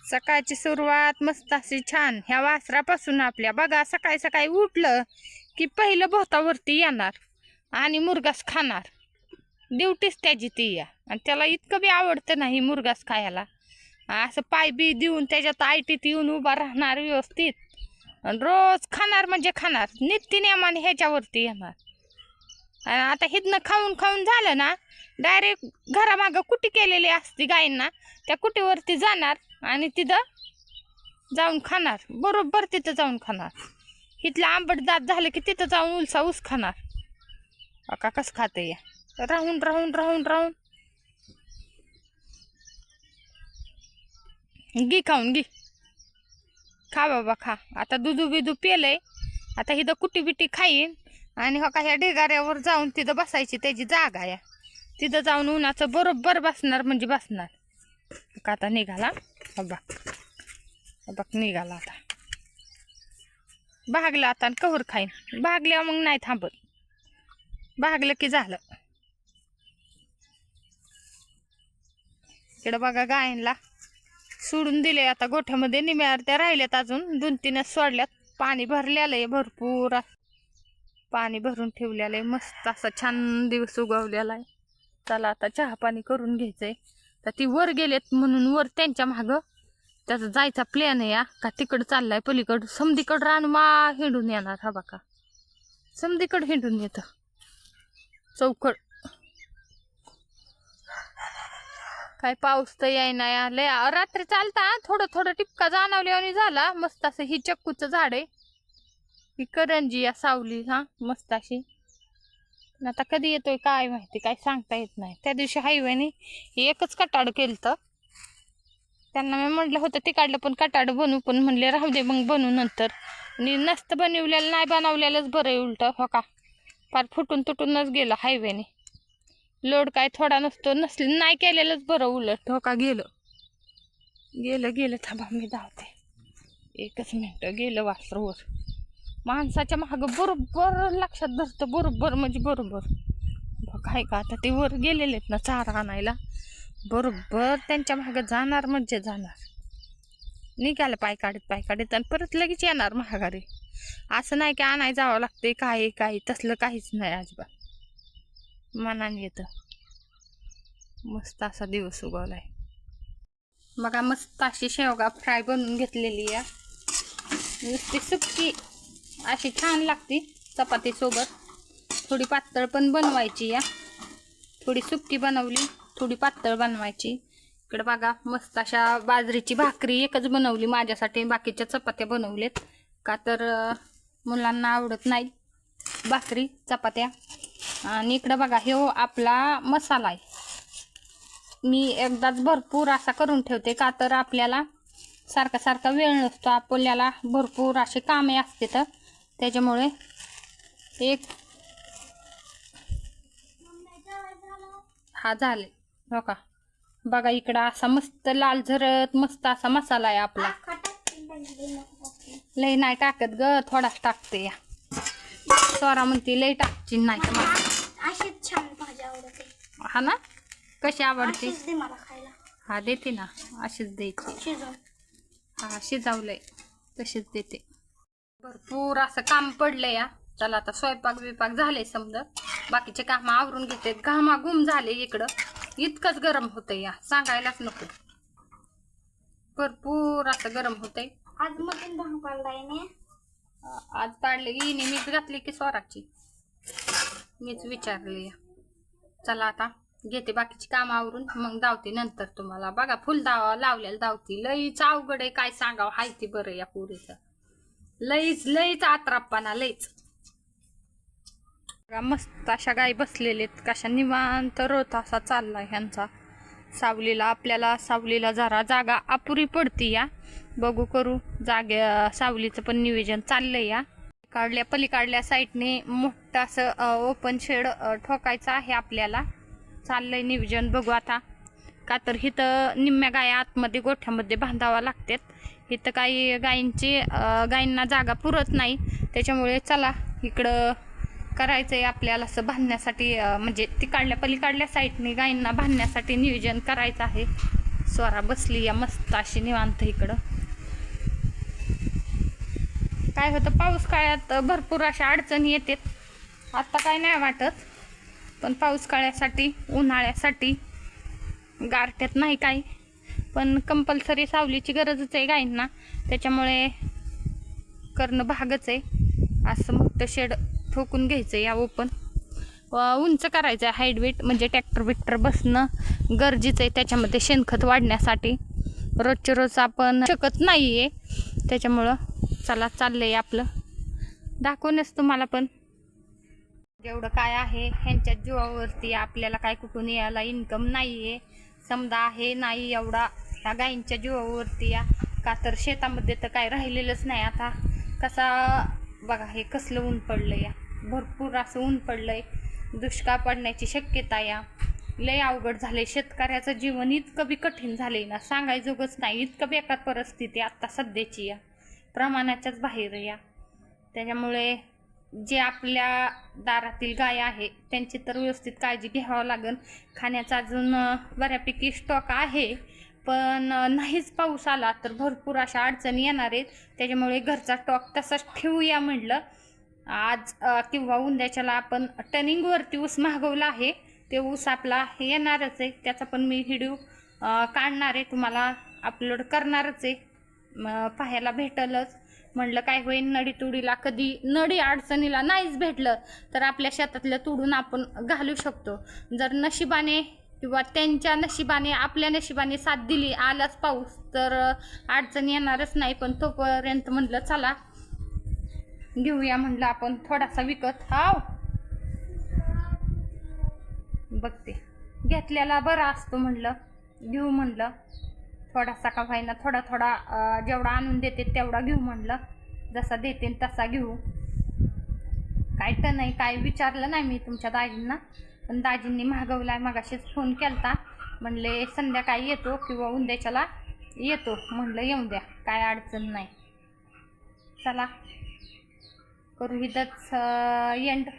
सकाळची सुरुवात मस्त अशी छान ह्या वासरापासून आपल्या बघा. सकाळी सकाळी उठलं की पहिलं भोवतावरती येणार आणि मुरगास खाणार. ड्युटीच त्याची ती या. आणि त्याला इतकं बी आवडतं नाही मुरगास खायला. असं पाय बी देऊन त्याच्यात आयटीत येऊन उभा राहणार व्यवस्थित. आणि रोज खाणार म्हणजे खाणार. नित्यनेमाने ह्याच्यावरती येणार. आणि आता हिथनं खाऊन खाऊन झालं ना, डायरेक्ट घरामागं कुटी केलेली असते गायींना, त्या कुटीवरती जाणार आणि तिथं जाऊन खाणार. बरोबर तिथं जाऊन खाणार. इथलं आंबट दात झालं की तिथं जाऊन उलसा ऊस खाणार. का कसं खाते या राहून राहून राहून राहून. गी खाऊन गी. खा बाबा खा. आता दुधू बिदू पेलंय. आता इथं कुटी बिटी खाईन आणि हो का ह्या ढिगाऱ्यावर जाऊन तिथं बसायची त्याची जागा या. तिथं जाऊन उन्हाचं बरोबर बसणार म्हणजे बसणार. का आता निघाला बघ बघ निघाला आता. भागलं आता आणि कवर खाईन. भागल्यावर मग नाही थांबत. भागलं की झालं. इकडं बघा गायींला सोडून दिले आता गोठ्यामध्ये. निम्यावर त्या राहिल्यात अजून 2-3 सोडल्यात. पाणी भरलेलं आहे भरपूर. पाणी भरून ठेवलेलं आहे. मस्त असा छान दिवस उगवलेला आहे. चला आता चहा पाणी करून घ्यायचंय. तर ती वर गेलेत म्हणून वर त्यांच्या मागं त्याचा जायचा प्लॅन आहे या. का तिकडं चाललाय पलीकडं समधीकडं रानमा हिंडून येणार. हा बघा समधीकडं हिंडून येतं चौकड. काय पाऊस तर यायना या. लय रात्री चालता थोडं थोडं टिपका जाणवल्याने झाला. मस्त असं ही चक्कूचं झाड आहे. ही करंजी या सावली हा मस्त अशी. पण आता कधी येतोय काय माहिती, काय सांगता येत नाही. त्या दिवशी हायवेने एकच कटाड केलं. त्यांना मी म्हटलं होतं ते काढलं पण कटाड बनवू, पण म्हणले राहू दे मग बनवू नंतर. आणि नसतं बनवलेलं नाही बनवलेलंच बरं आहे उलट. हो का फार फुटून तुटूनच गेलं हायवेने. लोड काय थोडा नसतो. नसलं नाही केलेलंच बरं उलट. हो का गेलं गेलं गेलं. थांबा मी धावते. एकच मिनटं. गेलं वासरूवर. माणसाच्या मागं बरोबर लक्षात धरतं. बरोबर म्हणजे बरोबर. बघ आहे का आता ते वर गेलेले आहेत ना चारा आणायला. बरोबर त्यांच्या मागं जाणार म्हणजे जाणार. निघालं पाय काढत आणि परत लगेच येणार महागारी. असं नाही की आणाय जावं लागते काय काही तसलं काहीच नाही अजिबात. मनाने येतं. मस्त असा दिवस उगवलाय बघा. मस्त अशी शेवगा फ्राय बनवून घेतलेली या. नुसती सुक्की अशी छान लागती चपाती सोबत. थोडी पातळ पण बनवायची या. थोडी सुक्की बनवली, थोडी पातळ बनवायची. इकडे बघा मस्त अशा बाजरीची भाकरी एकच बनवली माझ्यासाठी. बाकीच्या चपात्या बनवलेत का तर मुलांना आवडत नाही भाकरी चपात्या. आणि इकडं बघा हे आपला मसाला आहे. मी एकदाच भरपूर असा करून ठेवते का तर आपल्याला सारखा सारखा वेळ नसतो. आपल्याला भरपूर असे कामे असते तर त्याच्यामुळे एक हा झाले. हो का बघा इकडं असा मस्त लाल झरत मस्त असा मसाला आहे आपला. लय नाही टाकत ग, थोडाच टाकते या. स्वरा म्हणते लय टाकची नाही. हा ना कशी आवडते हा देते ना. अशीच द्यायची. हा शिजावलंय तशीच देते. भरपूर असं काम पडलंय या. चला आता स्वयंपाक बिपाक झाले समजा. बाकीचे काम आवरून घेते. घामाघूम झाले इकडं. इतकंच गरम होतंय या सांगायलाच नको. भरपूर असं गरम होतंय. आज मटण भाव काढलाय ने. आज काढले हिने मीच घातली की स्वराची मीच विचारले. चला आता घेते बाकीची काम आवरून मग धावते नंतर तुम्हाला. बघा फुल लावलेलं धावती. लईच अवघड आहे काय सांगावं. हाय ती बरं या पुरीचं. लईच आत्रापणा लईच. मस्त अशा गाई बसलेलेत कशा निवांत रोत असा चाललाय ह्यांचा. सावलीला आपल्याला सावलीला जरा जागा अपुरी पडती या. बघू करू जागे सावलीचं पण नियोजन चाललंय या. पलीकडल्या साईडने मोठं असं ओपन शेड ठोकायचं आहे आपल्याला. चाललंय नियोजन. बघू आता का तर इथं निम्म्या गाया आतमध्ये गोठ्यामध्ये बांधावा लागतात. इथं काही गायींना जागा पुरत नाही. त्याच्यामुळे चला इकडं करायचंय आपल्याला असं बांधण्यासाठी. म्हणजे पलीकडल्या साईडने गायींना बांधण्यासाठी नियोजन करायचं आहे. स्वरा बसली या मस्त अशी निवांत इकडं. काय होतं, पाऊस काळात भरपूर अशा अडचणी येतात. आता काय नाही वाटत, पण पाऊस काळासाठी उन्हाळ्यासाठी गारठ्यात नाही काही, पण कंपल्सरी सावलीची गरजच आहे गायींना, त्याच्यामुळे करणं भागच आहे. असं मोठं शेड ठोकून घ्यायचं या ओपन, उंच करायचं आहे. हाईट वेट म्हणजे ट्रॅक्टर बिक्टर बसणं गरजेचं आहे त्याच्यामध्ये शेणखत वाढण्यासाठी. रोजच्या रोज आपण शकत नाही आहे, त्याच्यामुळं चला चाललंय आपलं दाखवूनच तुम्हाला. पण जेवढं काय आहे ह्यांच्या जीवावरती, आपल्याला काय कुठून यायला इन्कम नाही आहे, समजा आहे नाही एवढा ह्या गायींच्या जीवावरती या. का तर शेतामध्ये तर काय राहिलेलंच नाही आता. कसा बघा, हे कसलं ऊन पडलं या, भरपूर असं ऊन पडलंय, दुष्काळ पडण्याची शक्यता या. लय अवघड झालंय, शेतकऱ्याचं जीवन इतकं बी कठीण झालंय ना, सांगायजोगच नाही. इतकं बेकार परिस्थिती आता सध्याची या, प्रमाणाच्याच बाहेर या. त्याच्यामुळे जे आपल्या दारातील गाय आहे त्यांची तर व्यवस्थित काळजी घ्यावं लागेल. खाण्याचा अजून बऱ्यापैकी स्टॉक आहे, पण नाहीच पाऊस आला तर भरपूर अशा अडचणी येणार आहेत. त्याच्यामुळे घरचा स्टॉक तसाच ठेवूया म्हटलं. आज किंवा उद्याच्याला आपण टर्निंगवरती ऊस मागवला आहे, ते ऊस आपला येणारच आहे, त्याचा पण मी व्हिडिओ काढणार आहे, तुम्हाला अपलोड करणारच आहे, पाहायला भेटलच. म्हटलं काय होईल, नडी तुडीला कधी नडी अडचणीला नाहीच भेटलं तर आपल्या शेतातलं तुडून आपण घालू शकतो. जर नशिबाने किंवा त्यांच्या नशिबाने आपल्या नशिबाने साथ दिली, आलाच पाऊस, तर अडचण येणारच नाही. पण तोपर्यंत म्हटलं चला घेऊया म्हटलं आपण थोडासा विकत. हाव बघते, घेतलेला बरा असतो म्हटलं, घेऊ म्हणलं थोडासा का व्हायना, थोडा थोडा जेवढा आणून देते तेवढा घेऊ म्हणलं, जसा देते तसा घेऊ. काय तर नाही, काय विचारलं नाही मी तुमच्या दाजींना, पण दाजींनी मागवलाय. मगाशीच फोन केलता, म्हणले संध्याकाळी येतो किंवा उद्याच्याला येतो. म्हणलं येऊन द्या, काय अडचण नाही. चला करू इथंच एंड.